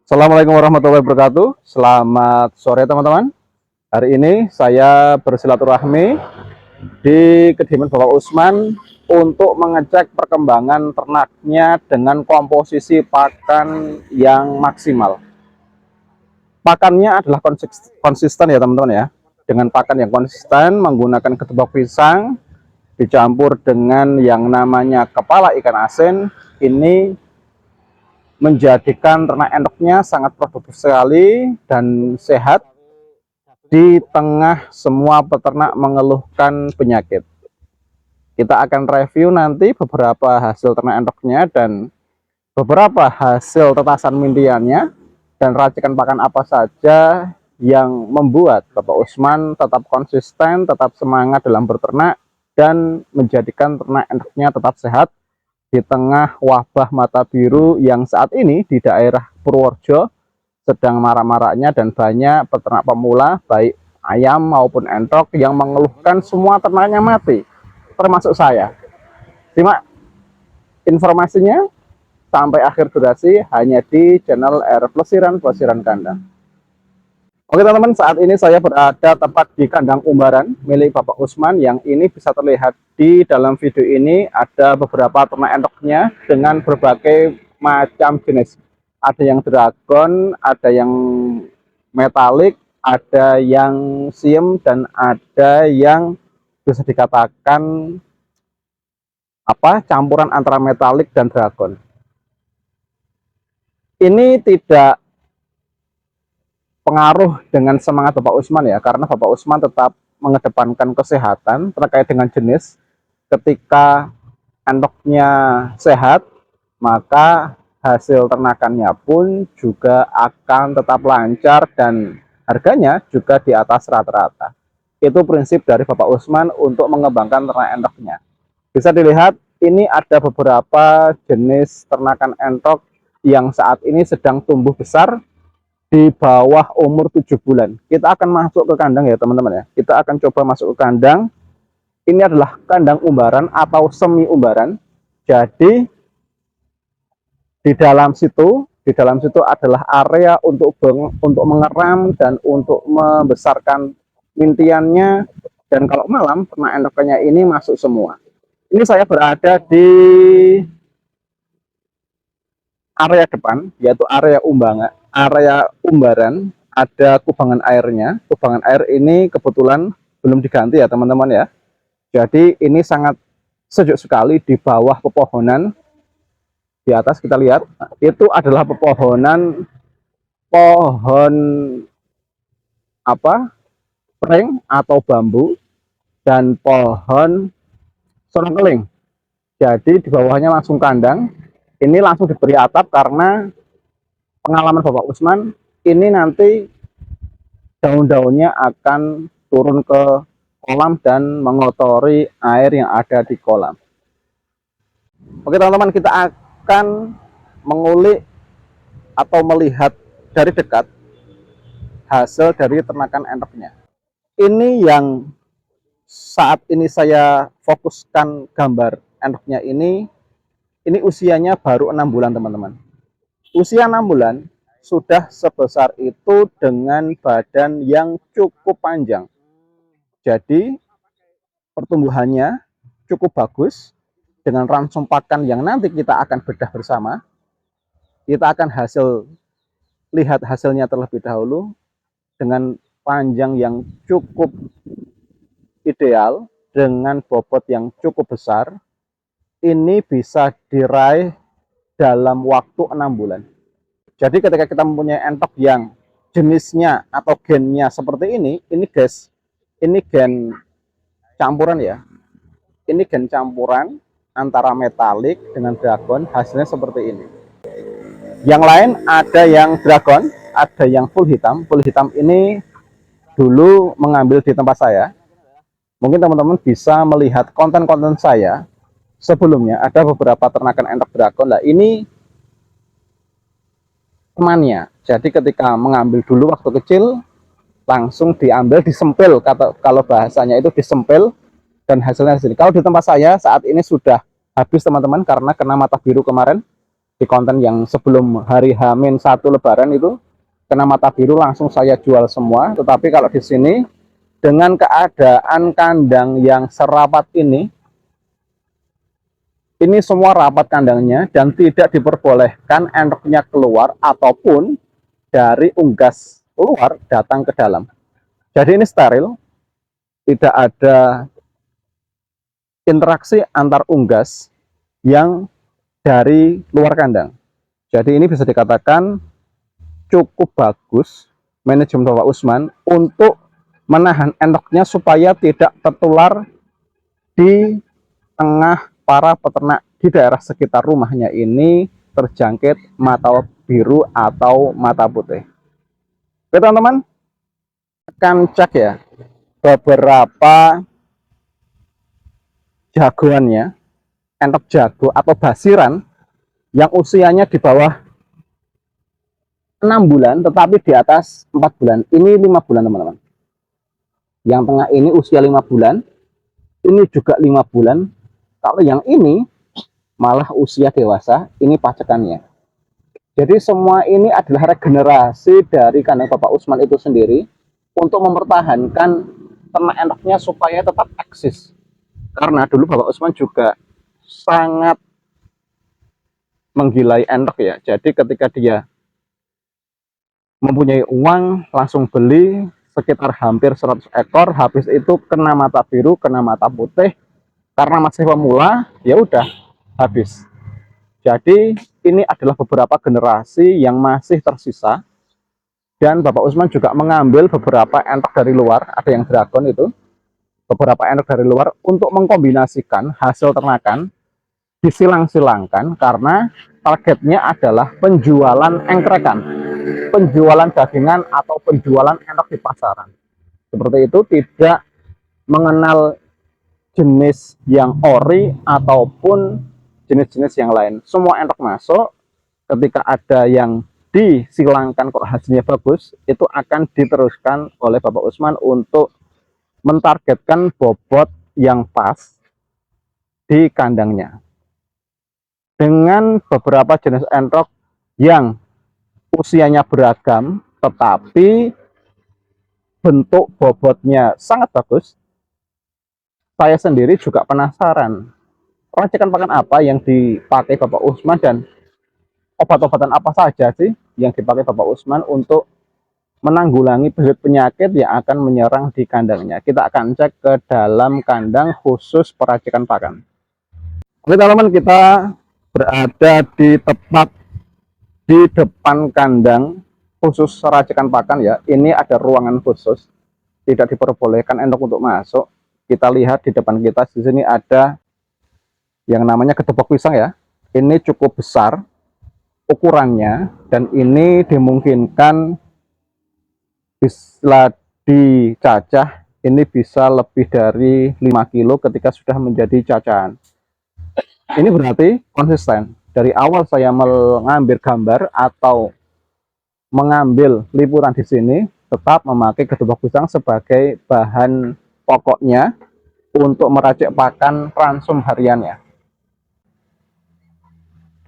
Assalamualaikum warahmatullahi wabarakatuh. Selamat sore teman-teman. Hari ini saya bersilaturahmi di kediaman Bapak Usman untuk mengecek perkembangan ternaknya dengan komposisi pakan yang maksimal. Pakannya adalah konsisten ya teman-teman ya. Dengan pakan yang konsisten menggunakan ketupat pisang dicampur dengan yang namanya kepala ikan asin, ini menjadikan ternak endoknya sangat produktif sekali dan sehat di tengah semua peternak mengeluhkan penyakit. Kita akan review nanti beberapa hasil ternak endoknya dan beberapa hasil tetasan mintiannya dan racikan pakan apa saja yang membuat Bapak Usman tetap konsisten, tetap semangat dalam berternak dan menjadikan ternak endoknya tetap sehat di tengah wabah mata biru yang saat ini di daerah Purworejo sedang marak-maraknya dan banyak peternak pemula baik ayam maupun entok yang mengeluhkan semua ternaknya mati, termasuk saya. Simak informasinya sampai akhir durasi hanya di channel R Plesiran Kandang. Oke teman-teman, saat ini saya berada tepat di kandang umbaran milik Bapak Usman yang ini bisa terlihat di dalam video ini ada beberapa ternak endoknya dengan berbagai macam jenis. Ada yang dragon, ada yang metalik, ada yang siem, dan ada yang bisa dikatakan campuran antara metalik dan dragon. Ini tidak pengaruh dengan semangat Bapak Usman ya, karena Bapak Usman tetap mengedepankan kesehatan terkait dengan jenis. Ketika endoknya sehat, maka hasil ternakannya pun juga akan tetap lancar dan harganya juga di atas rata-rata. Itu prinsip dari Bapak Usman untuk mengembangkan ternak endoknya. Bisa dilihat ini ada beberapa jenis ternakan endok yang saat ini sedang tumbuh besar di bawah umur 7 bulan. Kita akan masuk ke kandang ya teman-teman ya. Kita akan coba masuk ke kandang. Ini adalah kandang umbaran atau semi umbaran. Jadi di dalam situ adalah area untuk mengeram dan untuk membesarkan mintiannya, dan kalau malam ternak endoknya ini masuk semua. Ini saya berada di area depan, yaitu area umbaran, ada kubangan airnya. Kubangan air ini kebetulan belum diganti ya teman-teman ya. Jadi ini sangat sejuk sekali di bawah pepohonan. Di atas kita lihat, itu adalah pohon pring atau bambu dan pohon sorongkeling. Jadi di bawahnya langsung kandang. Ini langsung diberi atap karena pengalaman Bapak Usman, ini nanti daun-daunnya akan turun ke kolam dan mengotori air yang ada di kolam. Oke teman-teman, kita akan mengulik atau melihat dari dekat hasil dari ternakan endoknya. Ini yang saat ini saya fokuskan gambar endoknya ini usianya baru 6 bulan teman-teman. Usia 6 bulan sudah sebesar itu dengan badan yang cukup panjang. Jadi pertumbuhannya cukup bagus dengan ransum pakan yang nanti kita akan bedah bersama. Kita akan lihat hasilnya terlebih dahulu dengan panjang yang cukup ideal dengan bobot yang cukup besar. Ini bisa diraih dalam waktu 6 bulan. Jadi ketika kita mempunyai entok yang jenisnya atau gennya seperti ini guys, ini gen campuran ya. Ini gen campuran antara metalik dengan dragon, hasilnya seperti ini. Yang lain ada yang dragon, ada yang full hitam. Full hitam ini dulu mengambil di tempat saya. Mungkin teman-teman bisa melihat konten-konten saya sebelumnya, ada beberapa ternakan endok dragon. Nah ini temannya. Jadi ketika mengambil dulu waktu kecil, langsung diambil, disempil, kalau bahasanya itu disempil, dan hasilnya di sini. Kalau di tempat saya saat ini sudah habis teman-teman karena kena mata biru kemarin. di konten yang sebelum hari H-1 Lebaran itu kena mata biru langsung saya jual semua. Tetapi kalau di sini dengan keadaan kandang yang serapat ini semua rapat kandangnya dan tidak diperbolehkan endoknya keluar ataupun dari unggas keluar datang ke dalam. Jadi ini steril, tidak ada interaksi antar unggas yang dari luar kandang. Jadi ini bisa dikatakan cukup bagus manajemen Bapak Usman untuk menahan endoknya supaya tidak tertular di tengah para peternak di daerah sekitar rumahnya ini terjangkit mata biru atau mata putih. Oke teman-teman, akan cek ya beberapa jagoannya, entok jago atau basiran yang usianya di bawah 6 bulan tetapi di atas 4 bulan. Ini 5 bulan teman-teman. Yang tengah ini usia 5 bulan, ini juga 5 bulan. Kalau yang ini malah usia dewasa, ini pacekannya. Jadi semua ini adalah regenerasi dari kandang Bapak Usman itu sendiri untuk mempertahankan ternak enaknya supaya tetap eksis. Karena dulu Bapak Usman juga sangat menggilai endok ya. Jadi ketika dia mempunyai uang langsung beli sekitar hampir 100 ekor, habis itu kena mata biru, kena mata putih, karena masih pemula ya udah habis. Jadi ini adalah beberapa generasi yang masih tersisa dan Bapak Usman juga mengambil beberapa entok dari luar, ada yang dragon itu, beberapa entok dari luar untuk mengkombinasikan hasil ternakan, disilang-silangkan karena targetnya adalah penjualan engkrekan, penjualan dagingan atau penjualan entok di pasaran. Seperti itu, tidak mengenal jenis yang ori ataupun jenis-jenis yang lain. Semua entok masuk, ketika ada yang disilangkan kok hasilnya bagus, itu akan diteruskan oleh Bapak Usman untuk mentargetkan bobot yang pas di kandangnya. Dengan beberapa jenis entok yang usianya beragam, tetapi bentuk bobotnya sangat bagus, saya sendiri juga penasaran racikan pakan apa yang dipakai Bapak Usman dan obat-obatan apa saja sih yang dipakai Bapak Usman untuk menanggulangi penyakit yang akan menyerang di kandangnya. Kita akan cek ke dalam kandang khusus peracikan pakan. Oke teman-teman, kita berada di tepat di depan kandang khusus racikan pakan ya. Ini ada ruangan khusus, tidak diperbolehkan endok untuk masuk. Kita lihat di depan kita di sini ada yang namanya ketepok pisang ya. Ini cukup besar ukurannya dan ini dimungkinkan bisa dicacah, ini bisa lebih dari 5 kilo ketika sudah menjadi cacahan. Ini berarti konsisten. Dari awal saya mengambil gambar atau mengambil lipuran di sini, tetap memakai ketubak pisang sebagai bahan pokoknya untuk meracik pakan ransum hariannya.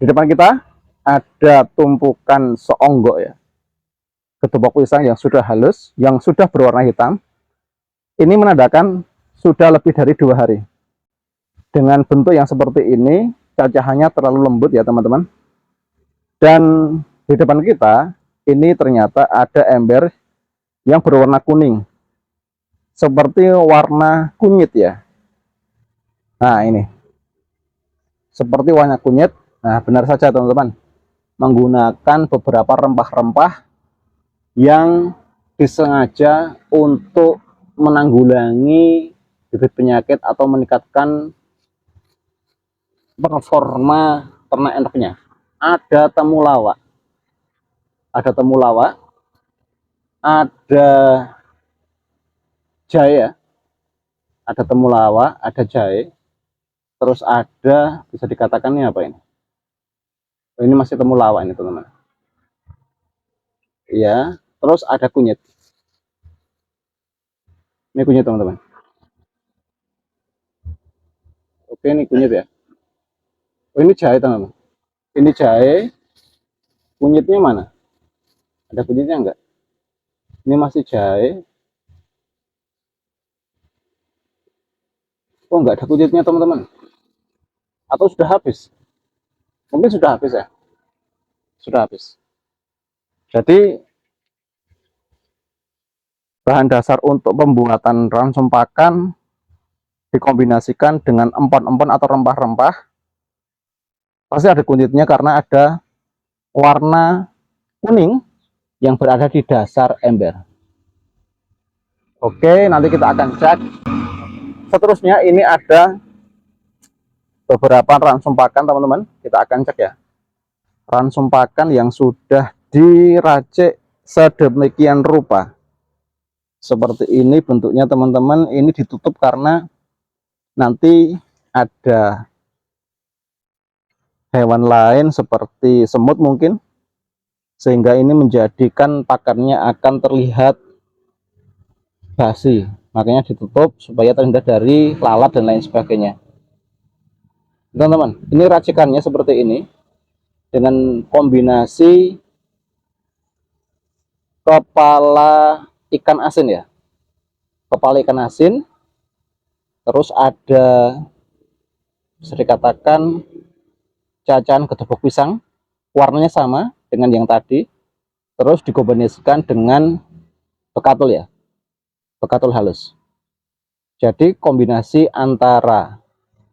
Di depan kita ada tumpukan seonggok ya, ketubak pisang yang sudah halus, yang sudah berwarna hitam. Ini menandakan sudah lebih dari 2 hari. Dengan bentuk yang seperti ini, cacahannya terlalu lembut ya teman-teman. Dan di depan kita, ini ternyata ada ember yang berwarna kuning. Seperti warna kunyit ya. Nah ini, seperti warna kunyit. Nah benar saja teman-teman, menggunakan beberapa rempah-rempah yang disengaja untuk menanggulangi bibit penyakit atau meningkatkan performa ternak enaknya. Ada temulawak, ada temulawak, ada jahe, ada temulawak, ada jahe, terus ada bisa dikatakan ini apa ini? Ini masih temulawak ini teman-teman. Ya, terus ada kunyit. Ini kunyit teman-teman. Oke, ini kunyit ya. Oh, ini jahe teman-teman. Ini jahe, kunyitnya mana? Ada kunyitnya enggak? Ini masih jahe. Oh, enggak ada kunyitnya teman-teman. Atau sudah habis? Mungkin sudah habis ya? Sudah habis. Jadi bahan dasar untuk pembuatan ransum pakan dikombinasikan dengan empon-empon atau rempah-rempah. Pasti ada kunyitnya karena ada warna kuning yang berada di dasar ember. Oke, nanti kita akan cek. Seterusnya ini ada beberapa ransum pakan teman-teman. Kita akan cek ya. Ransum pakan yang sudah diracik sedemikian rupa. Seperti ini bentuknya teman-teman. Ini ditutup karena nanti ada hewan lain seperti semut mungkin, sehingga ini menjadikan pakannya akan terlihat basi. Makanya ditutup supaya terhindar dari lalat dan lain sebagainya. Teman-teman, ini racikannya seperti ini dengan kombinasi kepala ikan asin ya. Kepala ikan asin, terus ada bisa dikatakan cacahan gedebok pisang, warnanya sama dengan yang tadi, terus dikombinasikan dengan bekatul ya, bekatul halus. Jadi kombinasi antara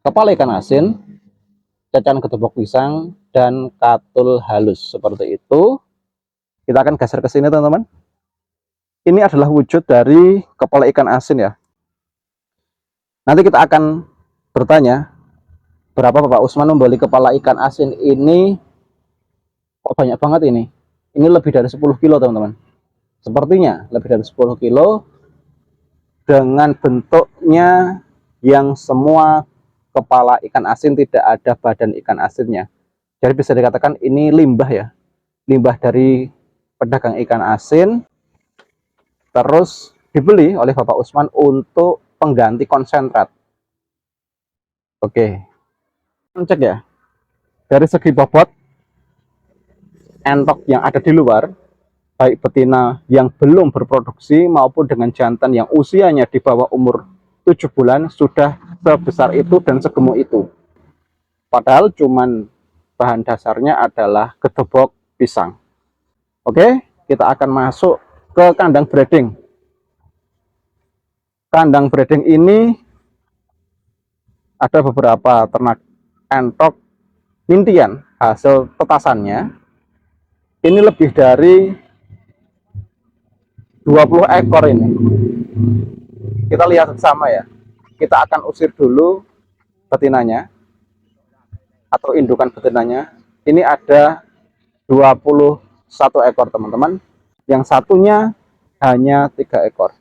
kepala ikan asin, cacahan gedebok pisang, dan katul halus seperti itu. Kita akan geser ke sini teman-teman. Ini adalah wujud dari kepala ikan asin ya. Nanti kita akan bertanya berapa Bapak Usman membeli kepala ikan asin ini. Kok banyak banget ini? Ini lebih dari 10 kilo teman-teman. Sepertinya lebih dari 10 kilo dengan bentuknya yang semua kepala ikan asin tidak ada badan ikan asinnya. Jadi bisa dikatakan ini limbah ya. Limbah dari pedagang ikan asin terus dibeli oleh Bapak Usman untuk pengganti konsentrat. Oke. Cek ya. Dari segi bobot entok yang ada di luar, baik betina yang belum berproduksi maupun dengan jantan yang usianya di bawah umur 7 bulan sudah sebesar itu dan segemuk itu. Padahal cuman bahan dasarnya adalah gedebok pisang. Oke, kita akan masuk ke kandang breeding. Kandang breeding ini ada beberapa ternak entok nintian hasil tetasannya. Ini lebih dari 20 ekor ini. Kita lihat sama ya. Kita akan usir dulu betinanya atau indukan betinanya. Ini ada 21 ekor teman-teman. Yang satunya hanya 3 ekor.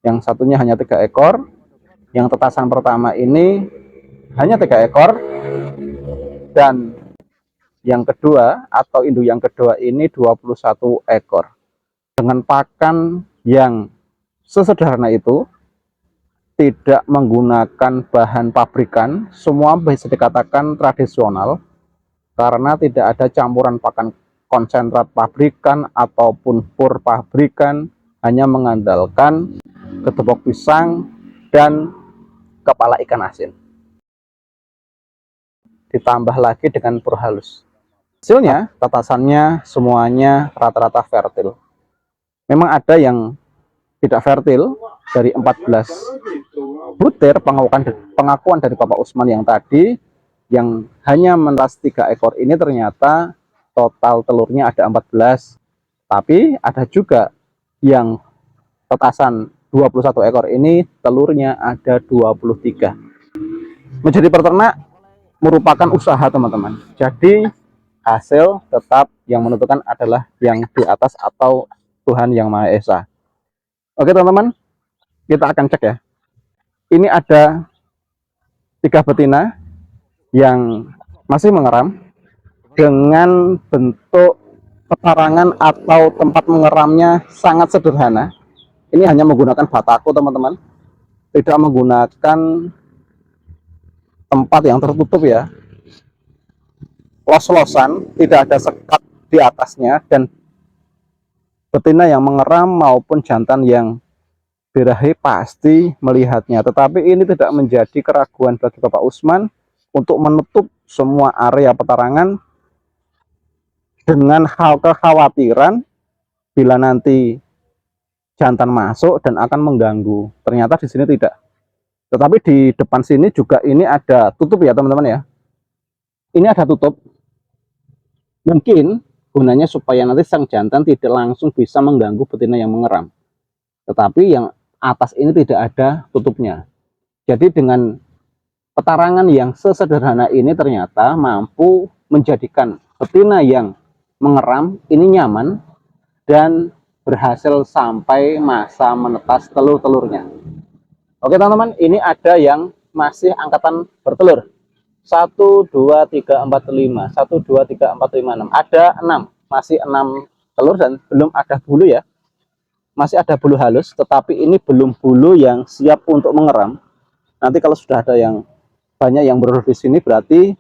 Yang satunya hanya 3 ekor. Yang tetasan pertama ini hanya 3 ekor. Dan yang kedua atau induk yang kedua ini 21 ekor. Dengan pakan yang sesederhana itu, tidak menggunakan bahan pabrikan, semua bisa dikatakan tradisional karena tidak ada campuran pakan konsentrat pabrikan ataupun pur pabrikan, hanya mengandalkan gedebok pisang dan kepala ikan asin. Ditambah lagi dengan pur halus. Hasilnya, tetasannya semuanya rata-rata fertil. Memang ada yang tidak fertil dari 14 butir pengakuan dari Bapak Usman yang tadi, yang hanya menetas 3 ekor ini ternyata total telurnya ada 14. Tapi ada juga yang tetasan 21 ekor ini telurnya ada 23. Menjadi peternak merupakan usaha teman-teman. Jadi hasil tetap yang menentukan adalah yang di atas atau Tuhan Yang Maha Esa. Oke teman-teman, kita akan cek ya. Ini ada 3 betina yang masih mengeram dengan bentuk pekarangan atau tempat mengeramnya sangat sederhana. Ini hanya menggunakan batako teman-teman, tidak menggunakan tempat yang tertutup ya. los-losan, tidak ada sekat di atasnya, dan betina yang mengeram maupun jantan yang birahi pasti melihatnya. Tetapi ini tidak menjadi keraguan bagi Bapak Usman untuk menutup semua area petarangan dengan hal kekhawatiran bila nanti jantan masuk dan akan mengganggu. Ternyata di sini tidak. Tetapi di depan sini juga ini ada tutup ya teman-teman ya. Ini ada tutup. Mungkin gunanya supaya nanti sang jantan tidak langsung bisa mengganggu betina yang mengeram. Tetapi yang atas ini tidak ada tutupnya. Jadi dengan petarangan yang sesederhana ini ternyata mampu menjadikan betina yang mengeram ini nyaman dan berhasil sampai masa menetas telur-telurnya. Oke teman-teman, ini ada yang masih angkatan bertelur. 1, 2, 3, 4, 5. 1, 2, 3, 4, 5, 6. Ada 6. Masih 6 telur dan belum ada bulu ya. Masih ada bulu halus, tetapi ini belum bulu yang siap untuk mengeram. Nanti kalau sudah ada yang banyak yang bertelur di sini berarti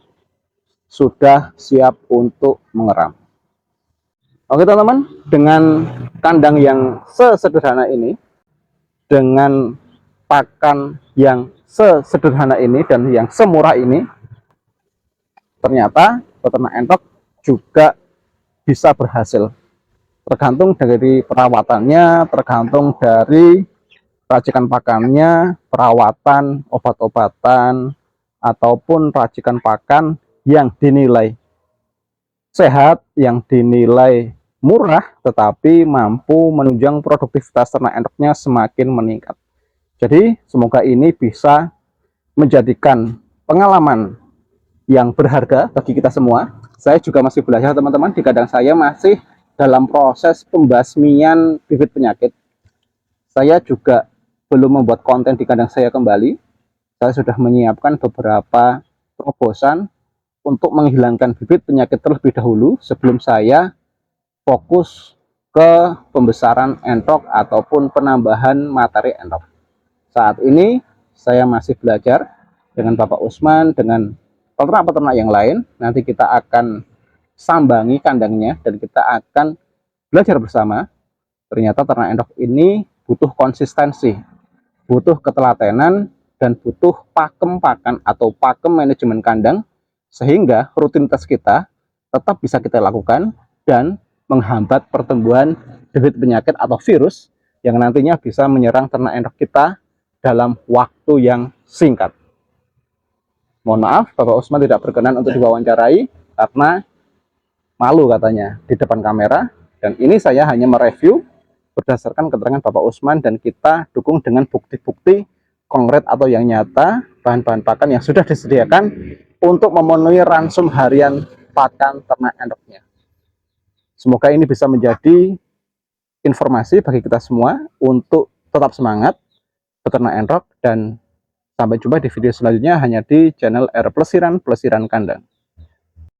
sudah siap untuk mengeram. Oke teman-teman, dengan kandang yang sesederhana ini, dengan pakan yang sesederhana ini dan yang semurah ini, ternyata peternak entok juga bisa berhasil. Tergantung dari perawatannya, tergantung dari racikan pakannya, perawatan, obat-obatan, ataupun racikan pakan yang dinilai sehat, yang dinilai murah, tetapi mampu menunjang produktivitas ternak endoknya semakin meningkat. Jadi semoga ini bisa menjadikan pengalaman yang berharga bagi kita semua. Saya juga masih belajar teman-teman, di kandang saya masih dalam proses pembasmian bibit penyakit. Saya juga belum membuat konten di kandang saya kembali. Saya sudah menyiapkan beberapa terobosan untuk menghilangkan bibit penyakit terlebih dahulu sebelum saya fokus ke pembesaran entok ataupun penambahan materi entok. Saat ini saya masih belajar dengan Bapak Usman, dengan peternak-peternak yang lain. Nanti kita akan sambangi kandangnya dan kita akan belajar bersama. Ternyata ternak endok ini butuh konsistensi, butuh ketelatenan, dan butuh pakem pakan atau pakem manajemen kandang, sehingga rutinitas kita tetap bisa kita lakukan dan menghambat pertumbuhan bibit penyakit atau virus yang nantinya bisa menyerang ternak endok kita dalam waktu yang singkat. Mohon maaf, Bapak Usman tidak berkenan untuk diwawancarai karena malu katanya di depan kamera, dan ini saya hanya mereview berdasarkan keterangan Bapak Usman dan kita dukung dengan bukti-bukti konkret atau yang nyata, bahan-bahan pakan yang sudah disediakan untuk memenuhi ransum harian pakan ternak endoknya. Semoga ini bisa menjadi informasi bagi kita semua untuk tetap semangat peternak endok, dan sampai jumpa di video selanjutnya hanya di channel R Plesiran Kandang.